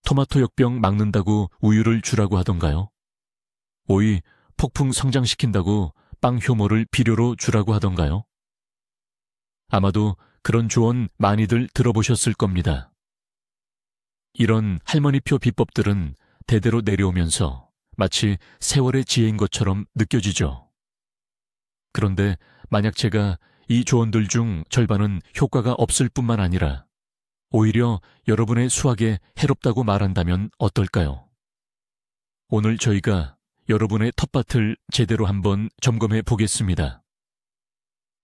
토마토 역병 막는다고 우유를 주라고 하던가요? 오이 폭풍 성장시킨다고 빵 효모를 비료로 주라고 하던가요? 아마도 그런 조언 많이들 들어보셨을 겁니다. 이런 할머니표 비법들은 대대로 내려오면서 마치 세월의 지혜인 것처럼 느껴지죠. 그런데 만약 제가 이 조언들 중 절반은 효과가 없을 뿐만 아니라 오히려 여러분의 수학에 해롭다고 말한다면 어떨까요? 오늘 저희가 여러분의 텃밭을 제대로 한번 점검해 보겠습니다.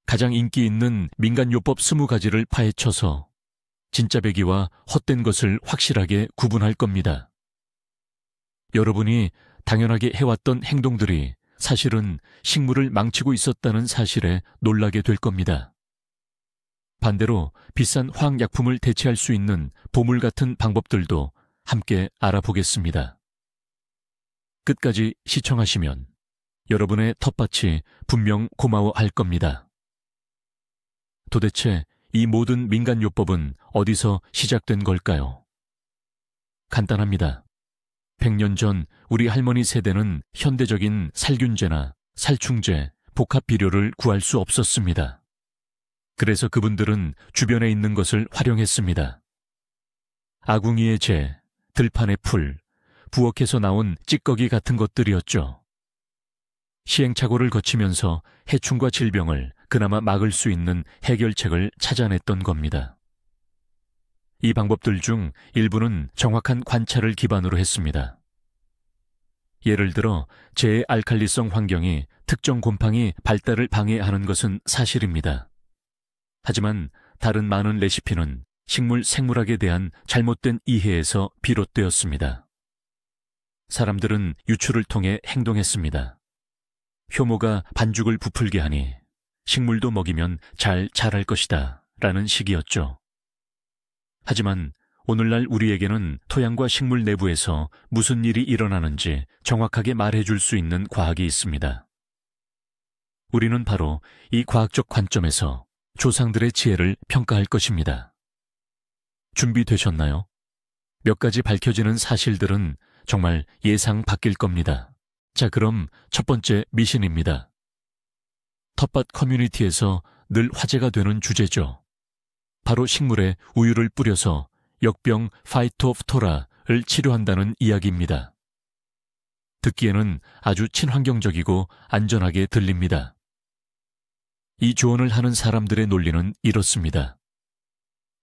가장 인기 있는 민간요법 20가지를 파헤쳐서 진짜 배기와 헛된 것을 확실하게 구분할 겁니다. 여러분이 당연하게 해왔던 행동들이 사실은 식물을 망치고 있었다는 사실에 놀라게 될 겁니다. 반대로 비싼 화학약품을 대체할 수 있는 보물 같은 방법들도 함께 알아보겠습니다. 끝까지 시청하시면 여러분의 텃밭이 분명 고마워할 겁니다. 도대체 이 모든 민간요법은 어디서 시작된 걸까요? 간단합니다. 100년 전 우리 할머니 세대는 현대적인 살균제나 살충제, 복합비료를 구할 수 없었습니다. 그래서 그분들은 주변에 있는 것을 활용했습니다. 아궁이의 재, 들판의 풀, 부엌에서 나온 찌꺼기 같은 것들이었죠. 시행착오를 거치면서 해충과 질병을 그나마 막을 수 있는 해결책을 찾아냈던 겁니다. 이 방법들 중 일부는 정확한 관찰을 기반으로 했습니다. 예를 들어 제알칼리성 환경이 특정 곰팡이 발달을 방해하는 것은 사실입니다. 하지만 다른 많은 레시피는 식물 생물학에 대한 잘못된 이해에서 비롯되었습니다. 사람들은 유추를 통해 행동했습니다. 효모가 반죽을 부풀게 하니 식물도 먹이면 잘 자랄 것이다 라는 식이었죠. 하지만 오늘날 우리에게는 토양과 식물 내부에서 무슨 일이 일어나는지 정확하게 말해줄 수 있는 과학이 있습니다. 우리는 바로 이 과학적 관점에서 조상들의 지혜를 평가할 것입니다. 준비되셨나요? 몇 가지 밝혀지는 사실들은 정말 예상 바뀔 겁니다. 자, 그럼 첫 번째 미신입니다. 텃밭 커뮤니티에서 늘 화제가 되는 주제죠. 바로 식물에 우유를 뿌려서 역병 파이토프토라를 치료한다는 이야기입니다. 듣기에는 아주 친환경적이고 안전하게 들립니다. 이 조언을 하는 사람들의 논리는 이렇습니다.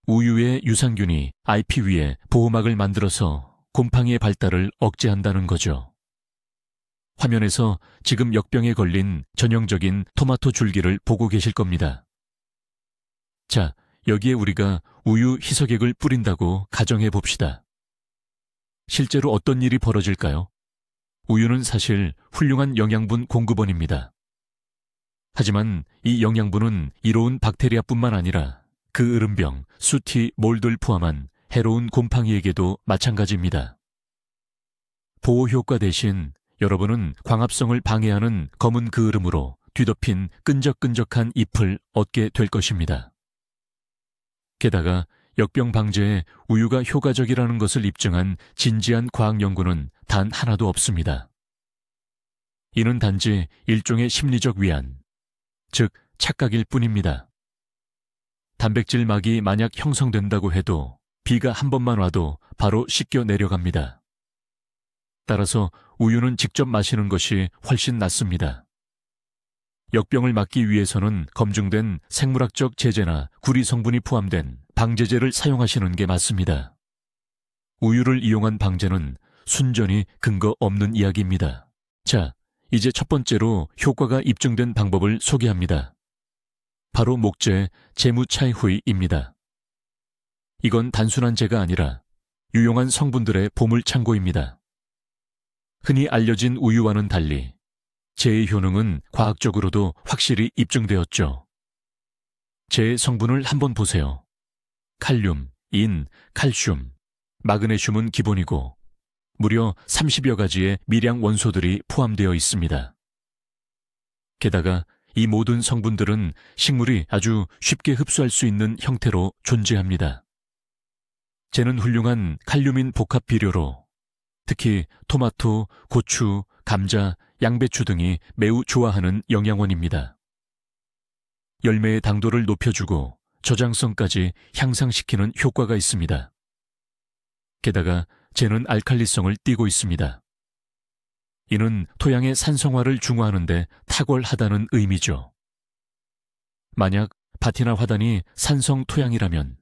우유의 유산균이 잎 위에 보호막을 만들어서 곰팡이의 발달을 억제한다는 거죠. 화면에서 지금 역병에 걸린 전형적인 토마토 줄기를 보고 계실 겁니다. 자, 여기에 우리가 우유 희석액을 뿌린다고 가정해 봅시다. 실제로 어떤 일이 벌어질까요? 우유는 사실 훌륭한 영양분 공급원입니다. 하지만 이 영양분은 이로운 박테리아뿐만 아니라 그 으름병, 수티, 몰드를 포함한 해로운 곰팡이에게도 마찬가지입니다. 보호 효과 대신 여러분은 광합성을 방해하는 검은 그을음으로 뒤덮인 끈적끈적한 잎을 얻게 될 것입니다. 게다가 역병 방제에 우유가 효과적이라는 것을 입증한 진지한 과학 연구는 단 하나도 없습니다. 이는 단지 일종의 심리적 위안, 즉 착각일 뿐입니다. 단백질막이 만약 형성된다고 해도 비가 한 번만 와도 바로 씻겨 내려갑니다. 따라서 우유는 직접 마시는 것이 훨씬 낫습니다. 역병을 막기 위해서는 검증된 생물학적 제제나 구리 성분이 포함된 방제제를 사용하시는 게 맞습니다. 우유를 이용한 방제는 순전히 근거 없는 이야기입니다. 자, 이제 첫 번째로 효과가 입증된 방법을 소개합니다. 바로 목재 재무차이후이입니다. 이건 단순한 재가 아니라 유용한 성분들의 보물창고입니다. 흔히 알려진 우유와는 달리 재의 효능은 과학적으로도 확실히 입증되었죠. 재의 성분을 한번 보세요. 칼륨, 인, 칼슘, 마그네슘은 기본이고 무려 30여 가지의 미량 원소들이 포함되어 있습니다. 게다가 이 모든 성분들은 식물이 아주 쉽게 흡수할 수 있는 형태로 존재합니다. 쟤는 훌륭한 칼륨인 복합 비료로 특히 토마토, 고추, 감자, 양배추 등이 매우 좋아하는 영양원입니다. 열매의 당도를 높여주고 저장성까지 향상시키는 효과가 있습니다. 게다가 쟤는 알칼리성을 띠고 있습니다. 이는 토양의 산성화를 중화하는 데 탁월하다는 의미죠. 만약 밭이나 화단이 산성 토양이라면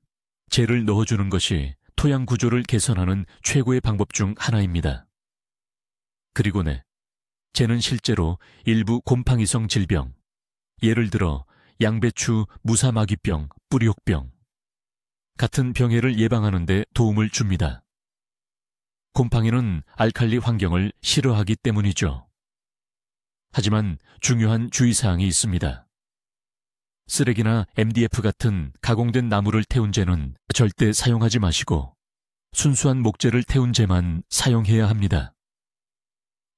쟤를 넣어주는 것이 토양 구조를 개선하는 최고의 방법 중 하나입니다. 그리고 쟤는 실제로 일부 곰팡이성 질병, 예를 들어 양배추 무사마귀병, 뿌리옥병 같은 병해를 예방하는 데 도움을 줍니다. 곰팡이는 알칼리 환경을 싫어하기 때문이죠. 하지만 중요한 주의사항이 있습니다. 쓰레기나 MDF 같은 가공된 나무를 태운 쟤는 절대 사용하지 마시고 순수한 목재를 태운 쟤만 사용해야 합니다.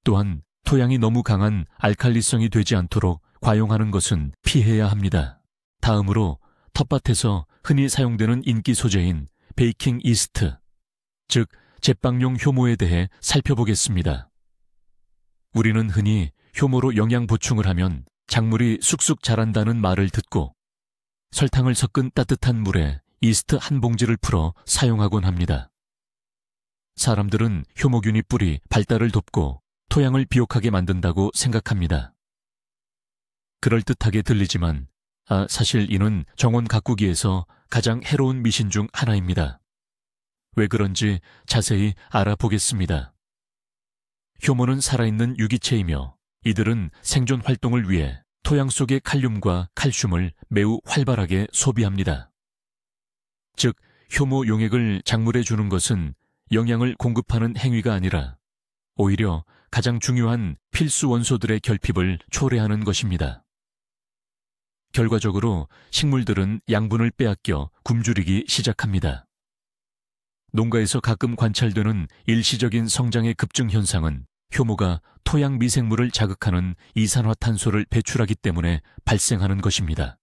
또한 토양이 너무 강한 알칼리성이 되지 않도록 과용하는 것은 피해야 합니다. 다음으로 텃밭에서 흔히 사용되는 인기 소재인 베이킹 이스트, 즉 제빵용 효모에 대해 살펴보겠습니다. 우리는 흔히 효모로 영양 보충을 하면 작물이 쑥쑥 자란다는 말을 듣고 설탕을 섞은 따뜻한 물에 이스트 한 봉지를 풀어 사용하곤 합니다. 사람들은 효모균이 뿌리 발달을 돕고 토양을 비옥하게 만든다고 생각합니다. 그럴듯하게 들리지만 사실 이는 정원 가꾸기에서 가장 해로운 미신 중 하나입니다. 왜 그런지 자세히 알아보겠습니다. 효모는 살아있는 유기체이며 이들은 생존 활동을 위해 토양 속의 칼륨과 칼슘을 매우 활발하게 소비합니다. 즉, 효모 용액을 작물에 주는 것은 영양을 공급하는 행위가 아니라 오히려 가장 중요한 필수 원소들의 결핍을 초래하는 것입니다. 결과적으로 식물들은 양분을 빼앗겨 굶주리기 시작합니다. 농가에서 가끔 관찰되는 일시적인 성장의 급증 현상은 효모가 토양 미생물을 자극하는 이산화탄소를 배출하기 때문에 발생하는 것입니다.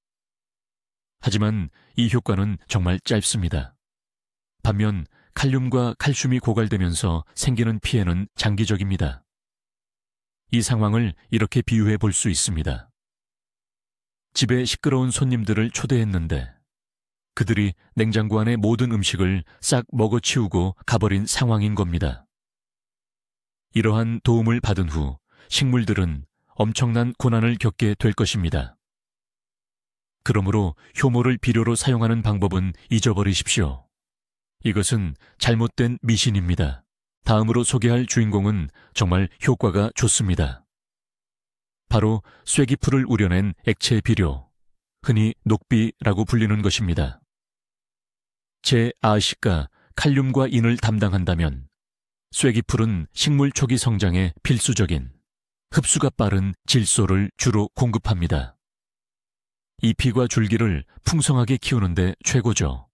하지만 이 효과는 정말 짧습니다. 반면 칼륨과 칼슘이 고갈되면서 생기는 피해는 장기적입니다. 이 상황을 이렇게 비유해 볼 수 있습니다. 집에 시끄러운 손님들을 초대했는데 그들이 냉장고 안의 모든 음식을 싹 먹어치우고 가버린 상황인 겁니다. 이러한 도움을 받은 후 식물들은 엄청난 고난을 겪게 될 것입니다. 그러므로 효모를 비료로 사용하는 방법은 잊어버리십시오. 이것은 잘못된 미신입니다. 다음으로 소개할 주인공은 정말 효과가 좋습니다. 바로 쐐기풀을 우려낸 액체 비료, 흔히 녹비라고 불리는 것입니다. 제-아시가 칼륨과 인을 담당한다면 쐐기풀은 식물 초기 성장에 필수적인 흡수가 빠른 질소를 주로 공급합니다. 잎과 줄기를 풍성하게 키우는데 최고죠.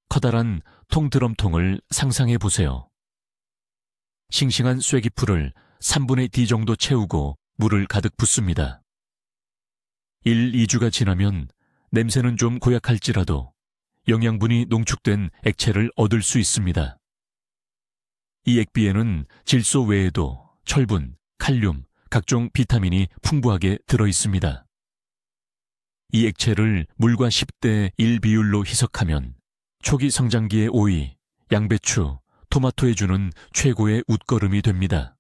커다란 통드럼통을 상상해 보세요. 싱싱한 쐐기풀을 3분의 D 정도 채우고 물을 가득 붓습니다. 1, 2주가 지나면 냄새는 좀 고약할지라도 영양분이 농축된 액체를 얻을 수 있습니다. 이 액비에는 질소 외에도 철분, 칼륨, 각종 비타민이 풍부하게 들어 있습니다. 이 액체를 물과 10대 1 비율로 희석하면 초기 성장기의 오이, 양배추, 토마토에 주는 최고의 웃거름이 됩니다.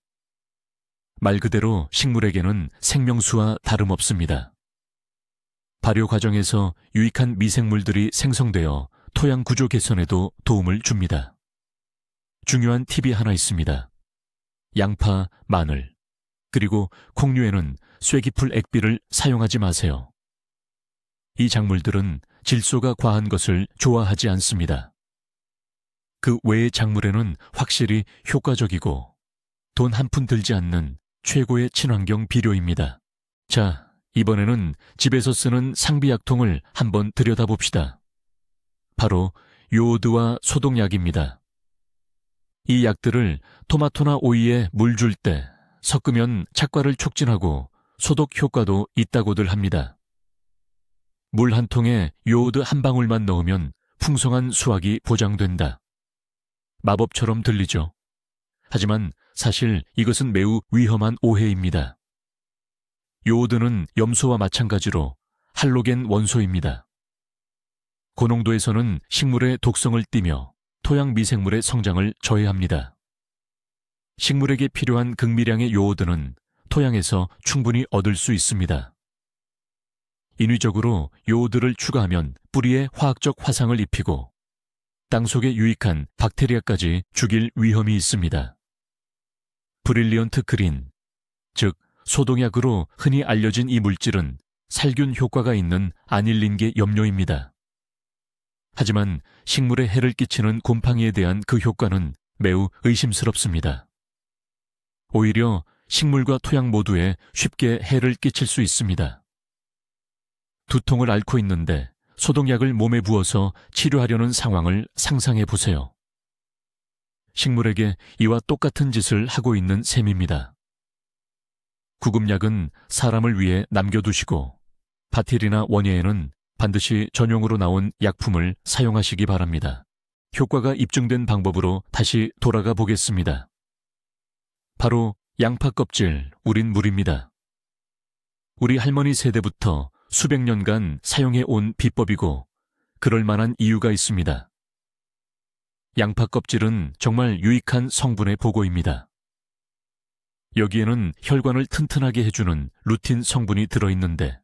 말 그대로 식물에게는 생명수와 다름없습니다. 발효 과정에서 유익한 미생물들이 생성되어 토양 구조 개선에도 도움을 줍니다. 중요한 팁이 하나 있습니다. 양파, 마늘, 그리고 콩류에는 쐐기풀 액비를 사용하지 마세요. 이 작물들은 질소가 과한 것을 좋아하지 않습니다. 그 외의 작물에는 확실히 효과적이고 돈 한 푼 들지 않는 최고의 친환경 비료입니다. 자, 이번에는 집에서 쓰는 상비약통을 한번 들여다봅시다. 바로 요오드와 소독약입니다. 이 약들을 토마토나 오이에 물 줄 때 섞으면 착과를 촉진하고 소독 효과도 있다고들 합니다. 물 한 통에 요오드 한 방울만 넣으면 풍성한 수확이 보장된다. 마법처럼 들리죠. 하지만 사실 이것은 매우 위험한 오해입니다. 요오드는 염소와 마찬가지로 할로겐 원소입니다. 고농도에서는 식물의 독성을 띠며 토양 미생물의 성장을 저해합니다. 식물에게 필요한 극미량의 요오드는 토양에서 충분히 얻을 수 있습니다. 인위적으로 요오드를 추가하면 뿌리에 화학적 화상을 입히고 땅 속에 유익한 박테리아까지 죽일 위험이 있습니다. 브릴리언트 그린, 즉 소독약으로 흔히 알려진 이 물질은 살균 효과가 있는 아닐린계 염료입니다. 하지만 식물에 해를 끼치는 곰팡이에 대한 그 효과는 매우 의심스럽습니다. 오히려 식물과 토양 모두에 쉽게 해를 끼칠 수 있습니다. 두통을 앓고 있는데 소독약을 몸에 부어서 치료하려는 상황을 상상해 보세요. 식물에게 이와 똑같은 짓을 하고 있는 셈입니다. 구급약은 사람을 위해 남겨두시고 바틸이나 원예에는 반드시 전용으로 나온 약품을 사용하시기 바랍니다. 효과가 입증된 방법으로 다시 돌아가 보겠습니다. 바로 양파 껍질 우린 물입니다. 우리 할머니 세대부터 수백 년간 사용해 온 비법이고 그럴 만한 이유가 있습니다. 양파 껍질은 정말 유익한 성분의 보고입니다. 여기에는 혈관을 튼튼하게 해주는 루틴 성분이 들어있는데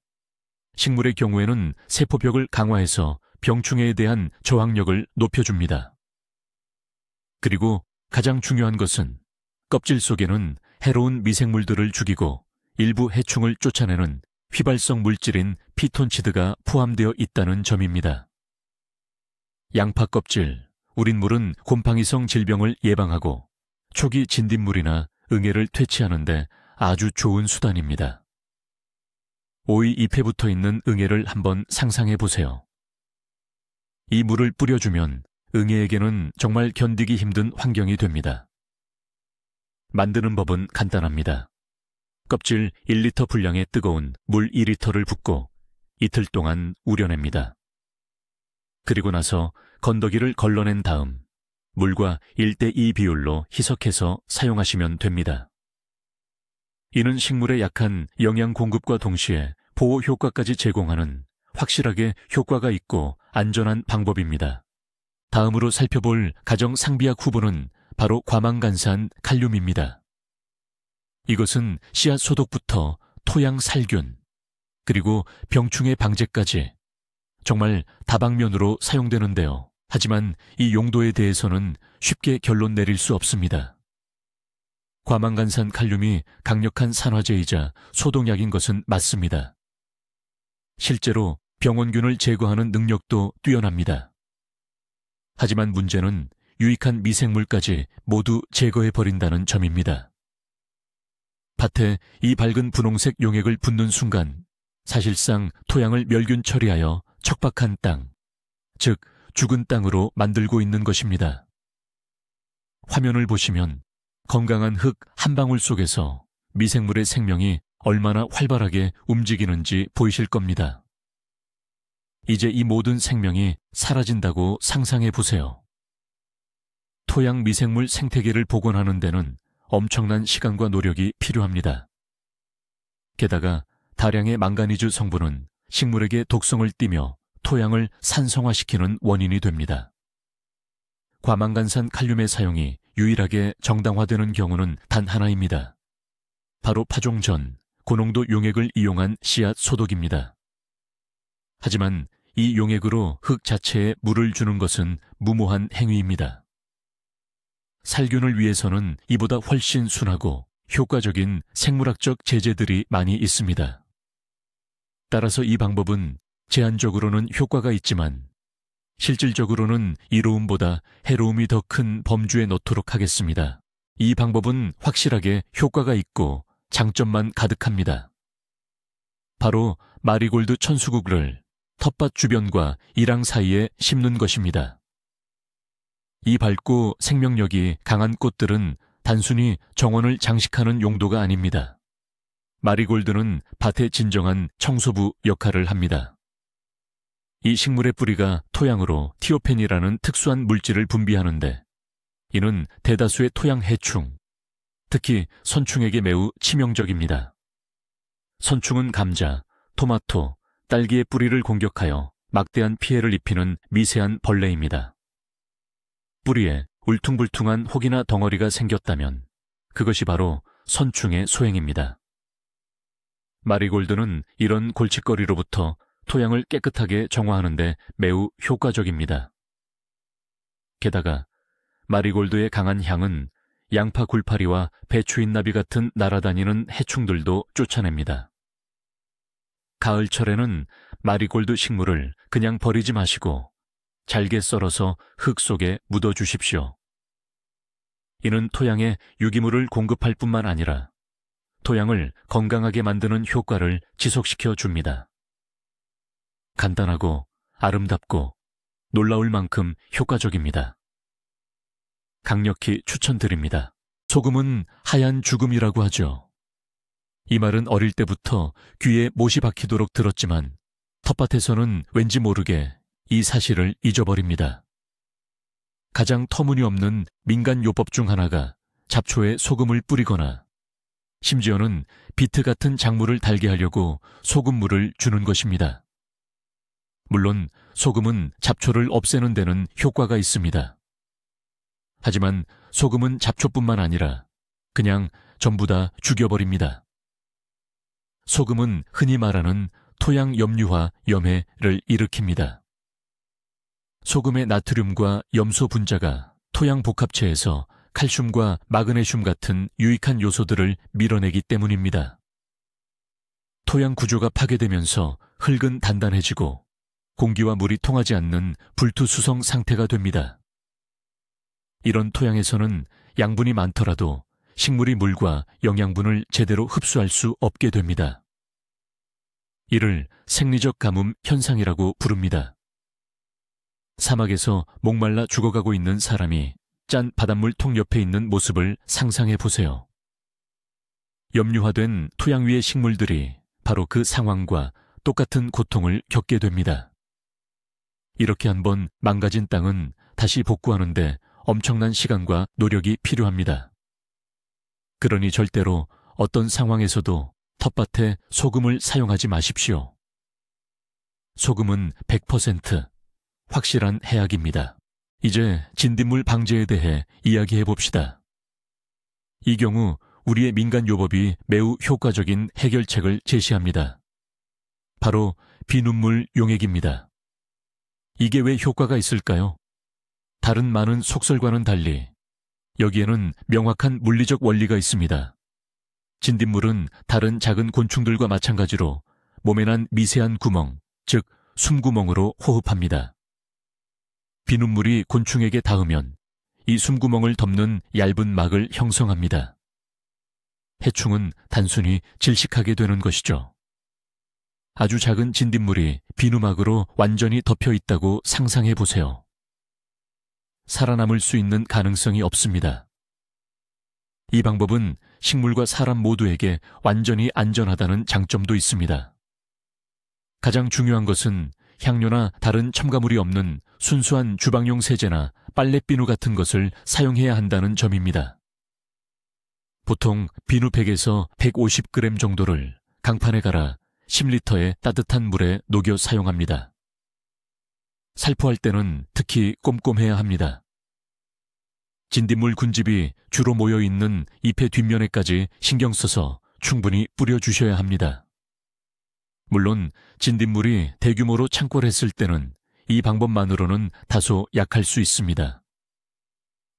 식물의 경우에는 세포벽을 강화해서 병충해에 대한 저항력을 높여줍니다. 그리고 가장 중요한 것은 껍질 속에는 해로운 미생물들을 죽이고 일부 해충을 쫓아내는 휘발성 물질인 피톤치드가 포함되어 있다는 점입니다. 양파 껍질, 우린 물은 곰팡이성 질병을 예방하고 초기 진딧물이나 응애를 퇴치하는데 아주 좋은 수단입니다. 오이 잎에 붙어 있는 응애를 한번 상상해 보세요. 이 물을 뿌려주면 응애에게는 정말 견디기 힘든 환경이 됩니다. 만드는 법은 간단합니다. 껍질 1리터 분량의 뜨거운 물 2리터를 붓고 이틀 동안 우려냅니다. 그리고 나서 건더기를 걸러낸 다음 물과 1:2 비율로 희석해서 사용하시면 됩니다. 이는 식물에 약한 영양 공급과 동시에 보호 효과까지 제공하는 확실하게 효과가 있고 안전한 방법입니다. 다음으로 살펴볼 가정 상비약 후보는 바로 과망간산 칼륨입니다. 이것은 씨앗 소독부터 토양 살균, 그리고 병충해 방제까지 정말 다방면으로 사용되는데요. 하지만 이 용도에 대해서는 쉽게 결론 내릴 수 없습니다. 과망간산 칼륨이 강력한 산화제이자 소독약인 것은 맞습니다. 실제로 병원균을 제거하는 능력도 뛰어납니다. 하지만 문제는 유익한 미생물까지 모두 제거해버린다는 점입니다. 밭에 이 밝은 분홍색 용액을 붓는 순간 사실상 토양을 멸균 처리하여 척박한 땅, 즉 죽은 땅으로 만들고 있는 것입니다. 화면을 보시면 건강한 흙 한 방울 속에서 미생물의 생명이 얼마나 활발하게 움직이는지 보이실 겁니다. 이제 이 모든 생명이 사라진다고 상상해 보세요. 토양 미생물 생태계를 복원하는 데는 엄청난 시간과 노력이 필요합니다. 게다가 다량의 망가니즈 성분은 식물에게 독성을 띠며 토양을 산성화시키는 원인이 됩니다. 과망간산 칼륨의 사용이 유일하게 정당화되는 경우는 단 하나입니다. 바로 파종 전 고농도 용액을 이용한 씨앗 소독입니다. 하지만 이 용액으로 흙 자체에 물을 주는 것은 무모한 행위입니다. 살균을 위해서는 이보다 훨씬 순하고 효과적인 생물학적 제재들이 많이 있습니다. 따라서 이 방법은 제한적으로는 효과가 있지만 실질적으로는 이로움보다 해로움이 더 큰 범주에 넣도록 하겠습니다. 이 방법은 확실하게 효과가 있고 장점만 가득합니다. 바로 마리골드 천수국을 텃밭 주변과 이랑 사이에 심는 것입니다. 이 밝고 생명력이 강한 꽃들은 단순히 정원을 장식하는 용도가 아닙니다. 마리골드는 밭의 진정한 청소부 역할을 합니다. 이 식물의 뿌리가 토양으로 티오펜이라는 특수한 물질을 분비하는데 이는 대다수의 토양 해충, 특히 선충에게 매우 치명적입니다. 선충은 감자, 토마토, 딸기의 뿌리를 공격하여 막대한 피해를 입히는 미세한 벌레입니다. 뿌리에 울퉁불퉁한 혹이나 덩어리가 생겼다면 그것이 바로 선충의 소행입니다. 마리골드는 이런 골칫거리로부터 토양을 깨끗하게 정화하는 데 매우 효과적입니다. 게다가 마리골드의 강한 향은 양파 굴파리와 배추인나비 같은 날아다니는 해충들도 쫓아냅니다. 가을철에는 마리골드 식물을 그냥 버리지 마시고 잘게 썰어서 흙 속에 묻어주십시오. 이는 토양에 유기물을 공급할 뿐만 아니라 토양을 건강하게 만드는 효과를 지속시켜 줍니다. 간단하고 아름답고 놀라울 만큼 효과적입니다. 강력히 추천드립니다. 소금은 하얀 죽음이라고 하죠. 이 말은 어릴 때부터 귀에 못이 박히도록 들었지만 텃밭에서는 왠지 모르게 이 사실을 잊어버립니다. 가장 터무니없는 민간요법 중 하나가 잡초에 소금을 뿌리거나 심지어는 비트 같은 작물을 달게 하려고 소금물을 주는 것입니다. 물론 소금은 잡초를 없애는 데는 효과가 있습니다. 하지만 소금은 잡초뿐만 아니라 그냥 전부 다 죽여버립니다. 소금은 흔히 말하는 토양 염류화 염해를 일으킵니다. 소금의 나트륨과 염소 분자가 토양 복합체에서 칼슘과 마그네슘 같은 유익한 요소들을 밀어내기 때문입니다. 토양 구조가 파괴되면서 흙은 단단해지고 공기와 물이 통하지 않는 불투수성 상태가 됩니다. 이런 토양에서는 양분이 많더라도 식물이 물과 영양분을 제대로 흡수할 수 없게 됩니다. 이를 생리적 가뭄 현상이라고 부릅니다. 사막에서 목말라 죽어가고 있는 사람이 짠 바닷물 통 옆에 있는 모습을 상상해 보세요. 염류화된 토양 위의 식물들이 바로 그 상황과 똑같은 고통을 겪게 됩니다. 이렇게 한번 망가진 땅은 다시 복구하는데 엄청난 시간과 노력이 필요합니다. 그러니 절대로 어떤 상황에서도 텃밭에 소금을 사용하지 마십시오. 소금은 100% 확실한 해악입니다. 이제 진딧물 방제에 대해 이야기해 봅시다. 이 경우 우리의 민간요법이 매우 효과적인 해결책을 제시합니다. 바로 비눗물 용액입니다. 이게 왜 효과가 있을까요? 다른 많은 속설과는 달리 여기에는 명확한 물리적 원리가 있습니다. 진딧물은 다른 작은 곤충들과 마찬가지로 몸에 난 미세한 구멍, 즉 숨구멍으로 호흡합니다. 비눗물이 곤충에게 닿으면 이 숨구멍을 덮는 얇은 막을 형성합니다. 해충은 단순히 질식하게 되는 것이죠. 아주 작은 진딧물이 비누막으로 완전히 덮여 있다고 상상해 보세요. 살아남을 수 있는 가능성이 없습니다. 이 방법은 식물과 사람 모두에게 완전히 안전하다는 장점도 있습니다. 가장 중요한 것은 향료나 다른 첨가물이 없는 순수한 주방용 세제나 빨래비누 같은 것을 사용해야 한다는 점입니다. 보통 비누 100에서 150g 정도를 강판에 갈아 10리터의 따뜻한 물에 녹여 사용합니다. 살포할 때는 특히 꼼꼼해야 합니다. 진딧물 군집이 주로 모여있는 잎의 뒷면에까지 신경 써서 충분히 뿌려주셔야 합니다. 물론 진딧물이 대규모로 창궐했을 때는 이 방법만으로는 다소 약할 수 있습니다.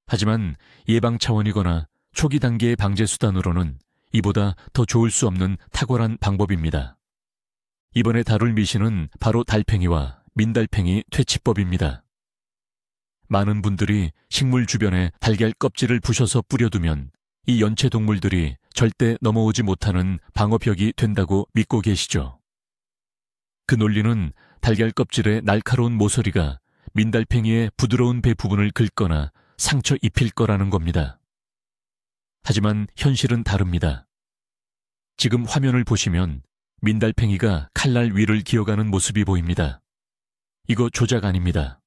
하지만 예방 차원이거나 초기 단계의 방제 수단으로는 이보다 더 좋을 수 없는 탁월한 방법입니다. 이번에 다룰 미신은 바로 달팽이와 민달팽이 퇴치법입니다. 많은 분들이 식물 주변에 달걀 껍질을 부셔서 뿌려두면 이 연체 동물들이 절대 넘어오지 못하는 방어벽이 된다고 믿고 계시죠. 그 논리는 달걀 껍질의 날카로운 모서리가 민달팽이의 부드러운 배 부분을 긁거나 상처 입힐 거라는 겁니다. 하지만 현실은 다릅니다. 지금 화면을 보시면 민달팽이가 칼날 위를 기어가는 모습이 보입니다. 이거 조작 아닙니다.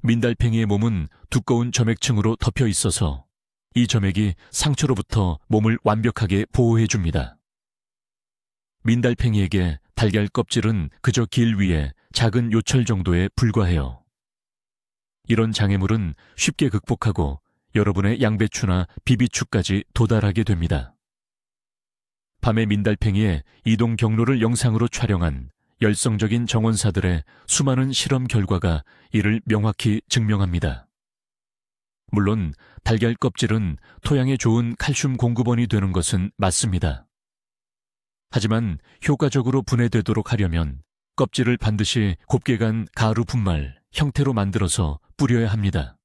민달팽이의 몸은 두꺼운 점액층으로 덮여 있어서 이 점액이 상처로부터 몸을 완벽하게 보호해줍니다. 민달팽이에게 달걀 껍질은 그저 길 위에 작은 요철 정도에 불과해요. 이런 장애물은 쉽게 극복하고 여러분의 양배추나 비비추까지 도달하게 됩니다. 밤의 민달팽이의 이동 경로를 영상으로 촬영한 열성적인 정원사들의 수많은 실험 결과가 이를 명확히 증명합니다. 물론 달걀 껍질은 토양에 좋은 칼슘 공급원이 되는 것은 맞습니다. 하지만 효과적으로 분해되도록 하려면 껍질을 반드시 곱게 간 가루 분말 형태로 만들어서 뿌려야 합니다.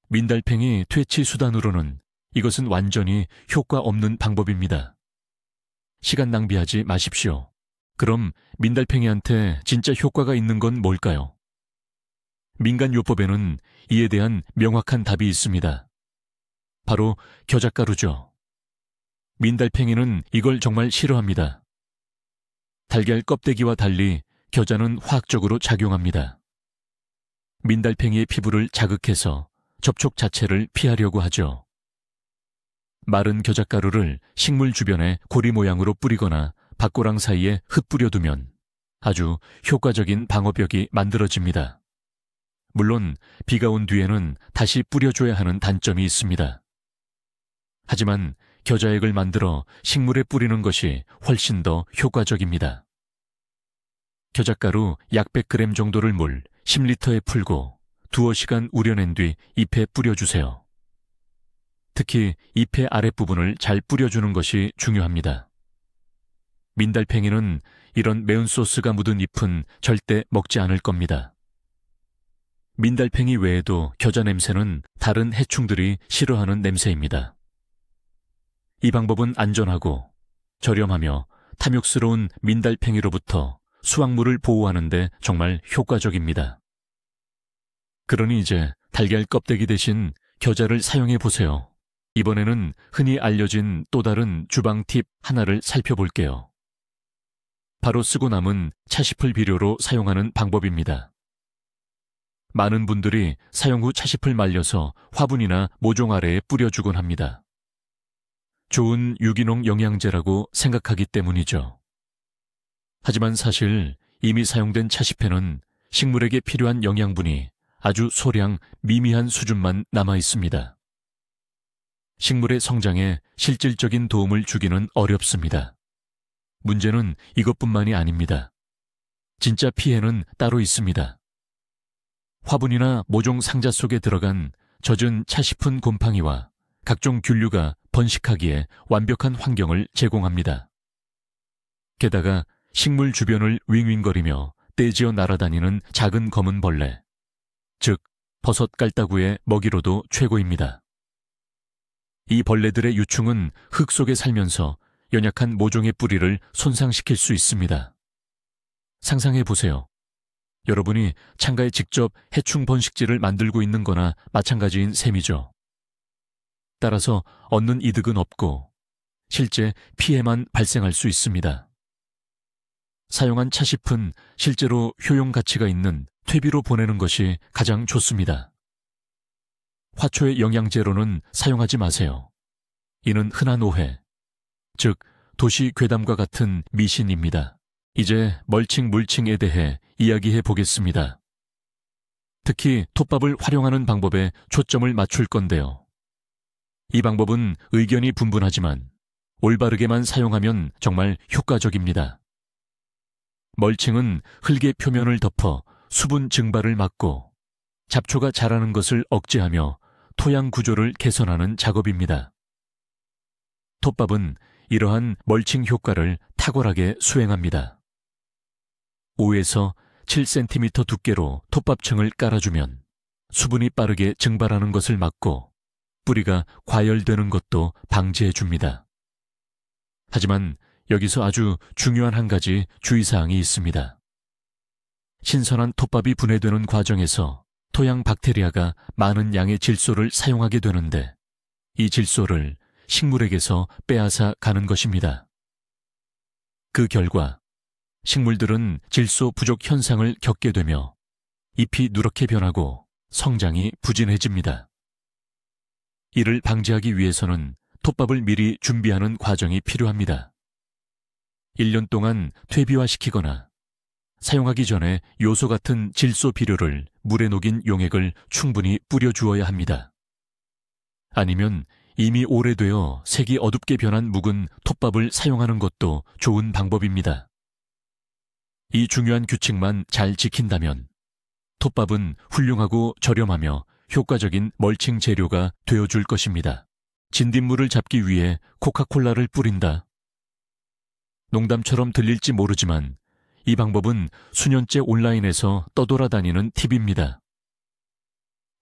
민달팽이 퇴치 수단으로는 이것은 완전히 효과 없는 방법입니다. 시간 낭비하지 마십시오. 그럼 민달팽이한테 진짜 효과가 있는 건 뭘까요? 민간요법에는 이에 대한 명확한 답이 있습니다. 바로 겨자가루죠. 민달팽이는 이걸 정말 싫어합니다. 달걀 껍데기와 달리 겨자는 화학적으로 작용합니다. 민달팽이의 피부를 자극해서 접촉 자체를 피하려고 하죠. 마른 겨자가루를 식물 주변에 고리 모양으로 뿌리거나 밭고랑 사이에 흩뿌려두면 아주 효과적인 방어벽이 만들어집니다. 물론 비가 온 뒤에는 다시 뿌려줘야 하는 단점이 있습니다. 하지만 겨자액을 만들어 식물에 뿌리는 것이 훨씬 더 효과적입니다. 겨자가루 약 100g 정도를 물 10리터에 풀고 두어 시간 우려낸 뒤 잎에 뿌려주세요. 특히 잎의 아랫부분을 잘 뿌려주는 것이 중요합니다. 민달팽이는 이런 매운 소스가 묻은 잎은 절대 먹지 않을 겁니다. 민달팽이 외에도 겨자 냄새는 다른 해충들이 싫어하는 냄새입니다. 이 방법은 안전하고 저렴하며 탐욕스러운 민달팽이로부터 수확물을 보호하는 데 정말 효과적입니다. 그러니 이제 달걀 껍데기 대신 겨자를 사용해 보세요. 이번에는 흔히 알려진 또 다른 주방 팁 하나를 살펴볼게요. 바로 쓰고 남은 차시풀 비료로 사용하는 방법입니다. 많은 분들이 사용 후 차시풀 말려서 화분이나 모종 아래에 뿌려주곤 합니다. 좋은 유기농 영양제라고 생각하기 때문이죠. 하지만 사실 이미 사용된 차시패는 식물에게 필요한 영양분이 아주 소량 미미한 수준만 남아 있습니다. 식물의 성장에 실질적인 도움을 주기는 어렵습니다. 문제는 이것뿐만이 아닙니다. 진짜 피해는 따로 있습니다. 화분이나 모종 상자 속에 들어간 젖은 차시푼 곰팡이와 각종 균류가 번식하기에 완벽한 환경을 제공합니다. 게다가 식물 주변을 윙윙거리며 떼지어 날아다니는 작은 검은 벌레, 즉 버섯 깔따구의 먹이로도 최고입니다. 이 벌레들의 유충은 흙 속에 살면서 연약한 모종의 뿌리를 손상시킬 수 있습니다. 상상해 보세요. 여러분이 창가에 직접 해충 번식지를 만들고 있는 거나 마찬가지인 셈이죠. 따라서 얻는 이득은 없고 실제 피해만 발생할 수 있습니다. 사용한 차시푼 실제로 효용 가치가 있는 퇴비로 보내는 것이 가장 좋습니다. 화초의 영양제로는 사용하지 마세요. 이는 흔한 오해, 즉 도시 괴담과 같은 미신입니다. 이제 멀칭 물칭에 대해 이야기해 보겠습니다. 특히 톱밥을 활용하는 방법에 초점을 맞출 건데요. 이 방법은 의견이 분분하지만 올바르게만 사용하면 정말 효과적입니다. 멀칭은 흙의 표면을 덮어 수분 증발을 막고 잡초가 자라는 것을 억제하며 토양 구조를 개선하는 작업입니다. 톱밥은 이러한 멀칭 효과를 탁월하게 수행합니다. 5에서 7cm 두께로 톱밥층을 깔아주면 수분이 빠르게 증발하는 것을 막고 뿌리가 과열되는 것도 방지해줍니다. 하지만 여기서 아주 중요한 한 가지 주의사항이 있습니다. 신선한 톱밥이 분해되는 과정에서 토양 박테리아가 많은 양의 질소를 사용하게 되는데 이 질소를 식물에게서 빼앗아 가는 것입니다. 그 결과 식물들은 질소 부족 현상을 겪게 되며 잎이 누렇게 변하고 성장이 부진해집니다. 이를 방지하기 위해서는 톱밥을 미리 준비하는 과정이 필요합니다. 1년 동안 퇴비화시키거나 사용하기 전에 요소 같은 질소 비료를 물에 녹인 용액을 충분히 뿌려주어야 합니다. 아니면 이미 오래되어 색이 어둡게 변한 묵은 톱밥을 사용하는 것도 좋은 방법입니다. 이 중요한 규칙만 잘 지킨다면 톱밥은 훌륭하고 저렴하며 효과적인 멀칭 재료가 되어줄 것입니다. 진딧물을 잡기 위해 코카콜라를 뿌린다. 농담처럼 들릴지 모르지만 이 방법은 수년째 온라인에서 떠돌아다니는 팁입니다.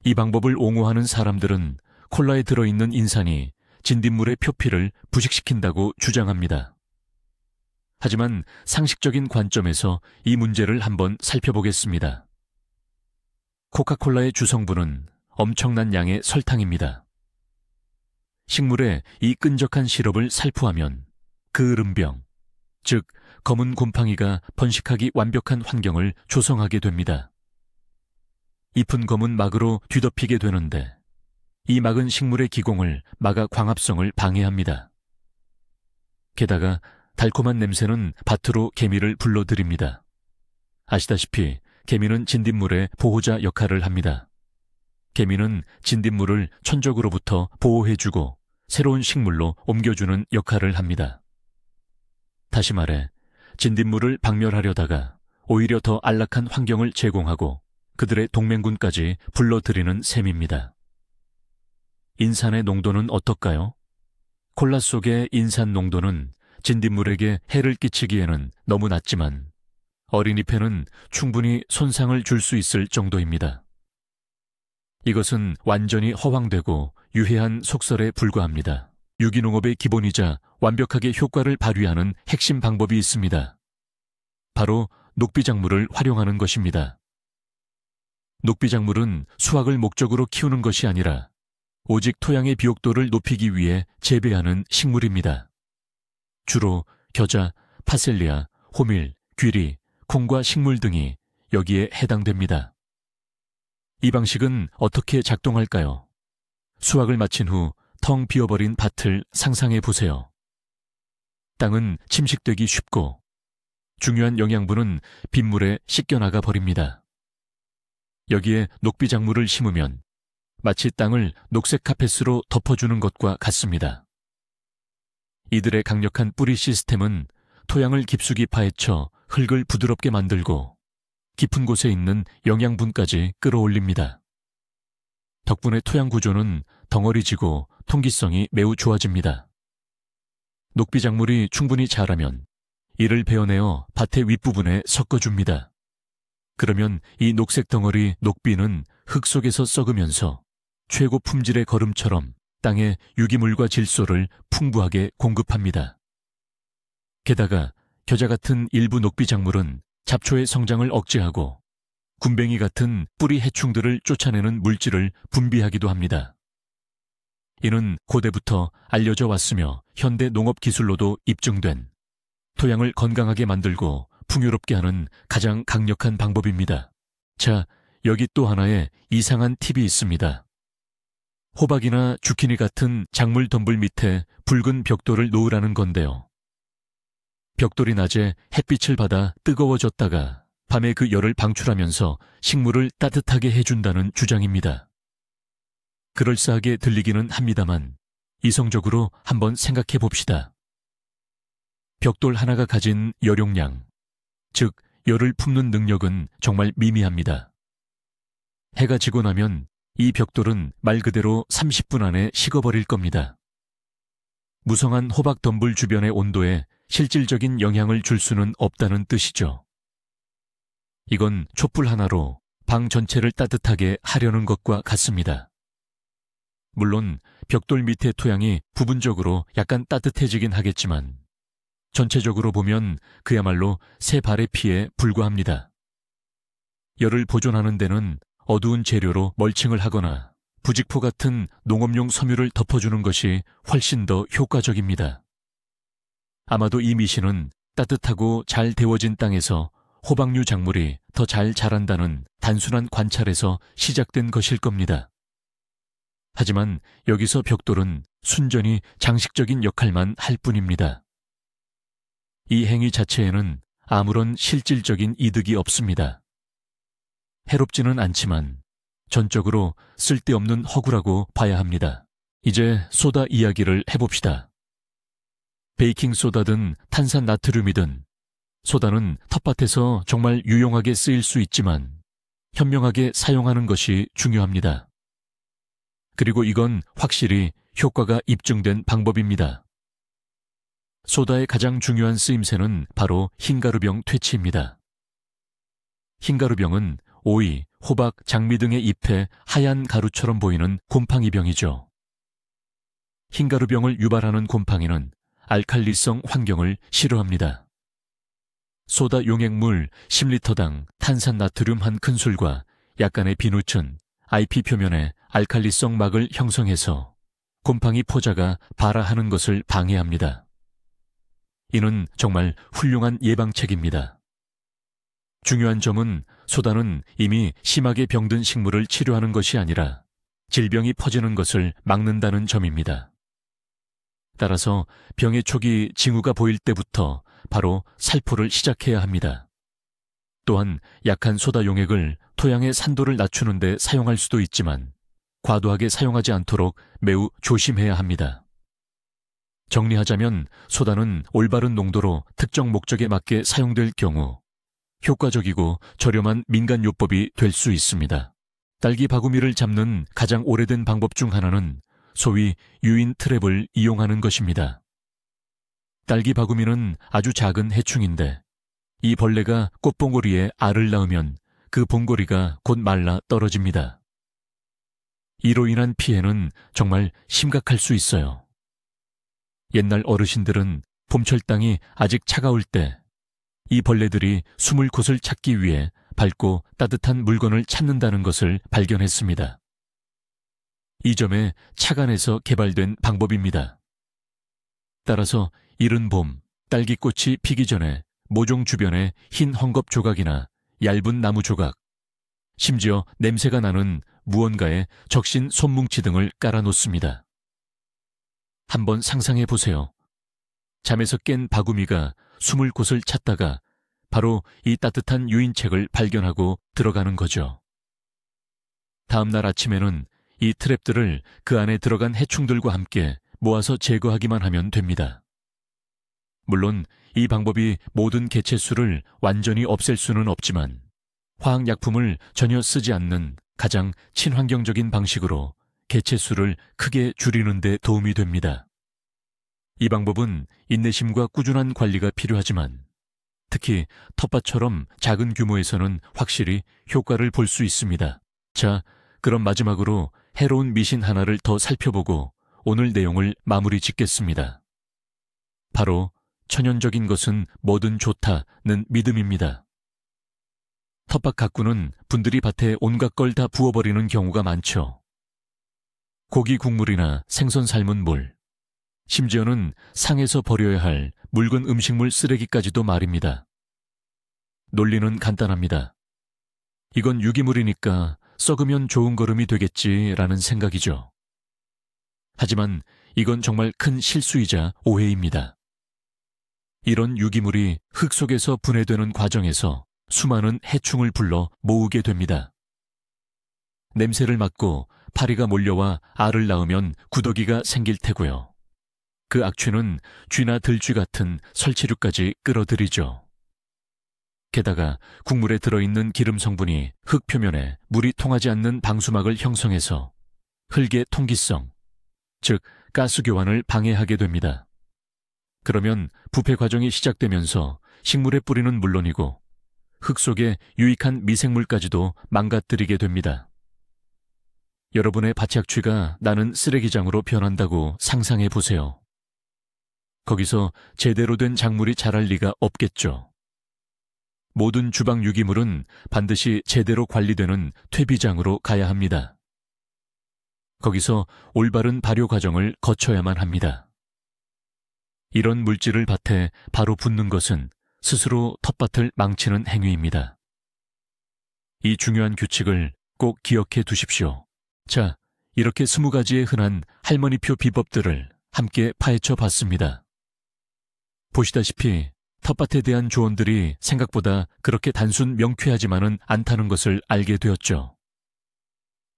이 방법을 옹호하는 사람들은 콜라에 들어있는 인산이 진딧물의 표피를 부식시킨다고 주장합니다. 하지만 상식적인 관점에서 이 문제를 한번 살펴보겠습니다. 코카콜라의 주성분은 엄청난 양의 설탕입니다. 식물에 이 끈적한 시럽을 살포하면 그을음병, 즉 검은 곰팡이가 번식하기 완벽한 환경을 조성하게 됩니다. 잎은 검은 막으로 뒤덮이게 되는데 이 막은 식물의 기공을 막아 광합성을 방해합니다. 게다가 달콤한 냄새는 밭으로 개미를 불러들입니다. 아시다시피 개미는 진딧물의 보호자 역할을 합니다. 개미는 진딧물을 천적으로부터 보호해주고 새로운 식물로 옮겨주는 역할을 합니다. 다시 말해 진딧물을 박멸하려다가 오히려 더 안락한 환경을 제공하고 그들의 동맹군까지 불러들이는 셈입니다. 인산의 농도는 어떨까요? 콜라 속의 인산 농도는 진딧물에게 해를 끼치기에는 너무 낮지만 어린 잎에는 충분히 손상을 줄 수 있을 정도입니다. 이것은 완전히 허황되고 유해한 속설에 불과합니다. 유기농업의 기본이자 완벽하게 효과를 발휘하는 핵심 방법이 있습니다. 바로 녹비작물을 활용하는 것입니다. 녹비작물은 수확을 목적으로 키우는 것이 아니라 오직 토양의 비옥도를 높이기 위해 재배하는 식물입니다. 주로 겨자, 파셀리아, 호밀, 귀리, 콩과 식물 등이 여기에 해당됩니다. 이 방식은 어떻게 작동할까요? 수확을 마친 후 텅 비어버린 밭을 상상해 보세요. 땅은 침식되기 쉽고 중요한 영양분은 빗물에 씻겨나가 버립니다. 여기에 녹비작물을 심으면 마치 땅을 녹색 카펫으로 덮어주는 것과 같습니다. 이들의 강력한 뿌리 시스템은 토양을 깊숙이 파헤쳐 흙을 부드럽게 만들고 깊은 곳에 있는 영양분까지 끌어올립니다. 덕분에 토양 구조는 덩어리지고 통기성이 매우 좋아집니다. 녹비작물이 충분히 자라면 이를 베어내어 밭의 윗부분에 섞어줍니다. 그러면 이 녹색 덩어리 녹비는 흙 속에서 썩으면서 최고 품질의 거름처럼 땅에 유기물과 질소를 풍부하게 공급합니다. 게다가 겨자 같은 일부 녹비작물은 잡초의 성장을 억제하고 군뱅이 같은 뿌리 해충들을 쫓아내는 물질을 분비하기도 합니다. 이는 고대부터 알려져 왔으며 현대 농업 기술로도 입증된 토양을 건강하게 만들고 풍요롭게 하는 가장 강력한 방법입니다. 자, 여기 또 하나의 이상한 팁이 있습니다. 호박이나 주키니 같은 작물 덤불 밑에 붉은 벽돌을 놓으라는 건데요. 벽돌이 낮에 햇빛을 받아 뜨거워졌다가 밤에 그 열을 방출하면서 식물을 따뜻하게 해준다는 주장입니다. 그럴싸하게 들리기는 합니다만 이성적으로 한번 생각해 봅시다. 벽돌 하나가 가진 열용량, 즉 열을 품는 능력은 정말 미미합니다. 해가 지고 나면 이 벽돌은 말 그대로 30분 안에 식어버릴 겁니다. 무성한 호박 덤불 주변의 온도에 실질적인 영향을 줄 수는 없다는 뜻이죠. 이건 촛불 하나로 방 전체를 따뜻하게 하려는 것과 같습니다. 물론 벽돌 밑의 토양이 부분적으로 약간 따뜻해지긴 하겠지만 전체적으로 보면 그야말로 새 발의 피에 불과합니다. 열을 보존하는 데는 어두운 재료로 멀칭을 하거나 부직포 같은 농업용 섬유를 덮어주는 것이 훨씬 더 효과적입니다. 아마도 이 미신은 따뜻하고 잘 데워진 땅에서 호박류 작물이 더 잘 자란다는 단순한 관찰에서 시작된 것일 겁니다. 하지만 여기서 벽돌은 순전히 장식적인 역할만 할 뿐입니다. 이 행위 자체에는 아무런 실질적인 이득이 없습니다. 해롭지는 않지만 전적으로 쓸데없는 허구라고 봐야 합니다. 이제 소다 이야기를 해봅시다. 베이킹소다든 탄산나트륨이든 소다는 텃밭에서 정말 유용하게 쓰일 수 있지만 현명하게 사용하는 것이 중요합니다. 그리고 이건 확실히 효과가 입증된 방법입니다. 소다의 가장 중요한 쓰임새는 바로 흰가루병 퇴치입니다. 흰가루병은 오이, 호박, 장미 등의 잎에 하얀 가루처럼 보이는 곰팡이병이죠. 흰가루병을 유발하는 곰팡이는 알칼리성 환경을 싫어합니다. 소다 용액물 10리터당 탄산나트륨 한 큰술과 약간의 비누층, IP 표면에 알칼리성 막을 형성해서 곰팡이 포자가 발화하는 것을 방해합니다. 이는 정말 훌륭한 예방책입니다. 중요한 점은 소다는 이미 심하게 병든 식물을 치료하는 것이 아니라 질병이 퍼지는 것을 막는다는 점입니다. 따라서 병의 초기 징후가 보일 때부터 바로 살포를 시작해야 합니다. 또한 약한 소다 용액을 토양의 산도를 낮추는 데 사용할 수도 있지만 과도하게 사용하지 않도록 매우 조심해야 합니다. 정리하자면 소다는 올바른 농도로 특정 목적에 맞게 사용될 경우 효과적이고 저렴한 민간요법이 될 수 있습니다. 딸기 바구미를 잡는 가장 오래된 방법 중 하나는 소위 유인 트랩을 이용하는 것입니다. 딸기 바구미는 아주 작은 해충인데 이 벌레가 꽃봉오리에 알을 낳으면 그 봉고리가 곧 말라 떨어집니다. 이로 인한 피해는 정말 심각할 수 있어요. 옛날 어르신들은 봄철 땅이 아직 차가울 때 이 벌레들이 숨을 곳을 찾기 위해 밝고 따뜻한 물건을 찾는다는 것을 발견했습니다. 이 점에 착안해서 개발된 방법입니다. 따라서 이른 봄, 딸기꽃이 피기 전에 모종 주변에 흰 헝겊 조각이나 얇은 나무 조각, 심지어 냄새가 나는 무언가에 적신 손뭉치 등을 깔아놓습니다. 한번 상상해 보세요. 잠에서 깬 바구미가 숨을 곳을 찾다가 바로 이 따뜻한 유인책을 발견하고 들어가는 거죠. 다음 날 아침에는 이 트랩들을 그 안에 들어간 해충들과 함께 모아서 제거하기만 하면 됩니다. 물론 이 방법이 모든 개체수를 완전히 없앨 수는 없지만 화학약품을 전혀 쓰지 않는 가장 친환경적인 방식으로 개체수를 크게 줄이는 데 도움이 됩니다. 이 방법은 인내심과 꾸준한 관리가 필요하지만 특히 텃밭처럼 작은 규모에서는 확실히 효과를 볼 수 있습니다. 자, 그럼 마지막으로 해로운 미신 하나를 더 살펴보고 오늘 내용을 마무리 짓겠습니다. 바로 천연적인 것은 뭐든 좋다는 믿음입니다. 텃밭 가꾸는 분들이 밭에 온갖 걸 다 부어버리는 경우가 많죠. 고기 국물이나 생선 삶은 물, 심지어는 상에서 버려야 할 묽은 음식물 쓰레기까지도 말입니다. 논리는 간단합니다. 이건 유기물이니까 썩으면 좋은 거름이 되겠지라는 생각이죠. 하지만 이건 정말 큰 실수이자 오해입니다. 이런 유기물이 흙 속에서 분해되는 과정에서 수많은 해충을 불러 모으게 됩니다. 냄새를 맡고 파리가 몰려와 알을 낳으면 구더기가 생길 테고요. 그 악취는 쥐나 들쥐 같은 설치류까지 끌어들이죠. 게다가 국물에 들어있는 기름 성분이 흙 표면에 물이 통하지 않는 방수막을 형성해서 흙의 통기성, 즉 가스 교환을 방해하게 됩니다. 그러면 부패 과정이 시작되면서 식물의 뿌리는 물론이고 흙 속에 유익한 미생물까지도 망가뜨리게 됩니다. 여러분의 밭약취가 나는 쓰레기장으로 변한다고 상상해 보세요. 거기서 제대로 된 작물이 자랄 리가 없겠죠. 모든 주방 유기물은 반드시 제대로 관리되는 퇴비장으로 가야 합니다. 거기서 올바른 발효 과정을 거쳐야만 합니다. 이런 물질을 밭에 바로 붓는 것은 스스로 텃밭을 망치는 행위입니다. 이 중요한 규칙을 꼭 기억해 두십시오. 자, 이렇게 20가지의 흔한 할머니표 비법들을 함께 파헤쳐 봤습니다. 보시다시피 텃밭에 대한 조언들이 생각보다 그렇게 단순 명쾌하지만은 않다는 것을 알게 되었죠.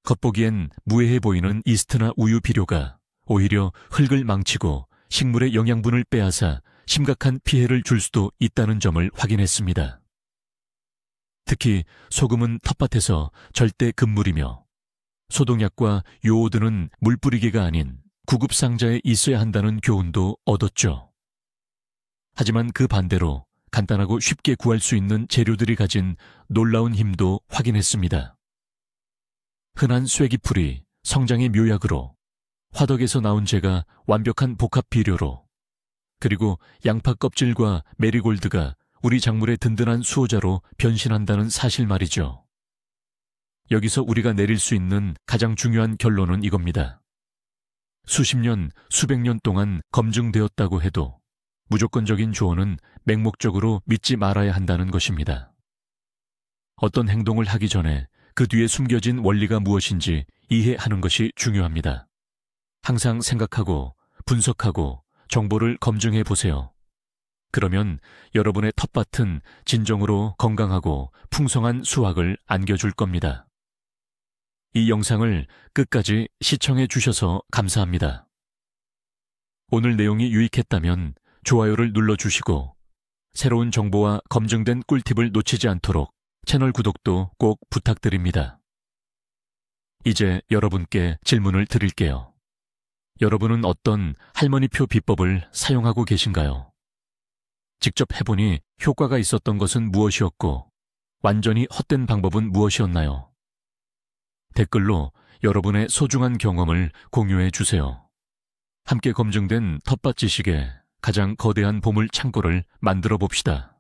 겉보기엔 무해해 보이는 이스트나 우유 비료가 오히려 흙을 망치고 식물의 영양분을 빼앗아 심각한 피해를 줄 수도 있다는 점을 확인했습니다. 특히 소금은 텃밭에서 절대 금물이며 소독약과 요오드는 물뿌리개가 아닌 구급상자에 있어야 한다는 교훈도 얻었죠. 하지만 그 반대로 간단하고 쉽게 구할 수 있는 재료들이 가진 놀라운 힘도 확인했습니다. 흔한 쐐기풀이 성장의 묘약으로, 화덕에서 나온 재가 완벽한 복합 비료로, 그리고 양파 껍질과 메리골드가 우리 작물의 든든한 수호자로 변신한다는 사실 말이죠. 여기서 우리가 내릴 수 있는 가장 중요한 결론은 이겁니다. 수십 년, 수백 년 동안 검증되었다고 해도 무조건적인 조언은 맹목적으로 믿지 말아야 한다는 것입니다. 어떤 행동을 하기 전에 그 뒤에 숨겨진 원리가 무엇인지 이해하는 것이 중요합니다. 항상 생각하고 분석하고 정보를 검증해 보세요. 그러면 여러분의 텃밭은 진정으로 건강하고 풍성한 수확을 안겨줄 겁니다. 이 영상을 끝까지 시청해 주셔서 감사합니다. 오늘 내용이 유익했다면 좋아요를 눌러주시고 새로운 정보와 검증된 꿀팁을 놓치지 않도록 채널 구독도 꼭 부탁드립니다. 이제 여러분께 질문을 드릴게요. 여러분은 어떤 할머니표 비법을 사용하고 계신가요? 직접 해보니 효과가 있었던 것은 무엇이었고 완전히 헛된 방법은 무엇이었나요? 댓글로 여러분의 소중한 경험을 공유해 주세요. 함께 검증된 텃밭 지식의 가장 거대한 보물 창고를 만들어 봅시다.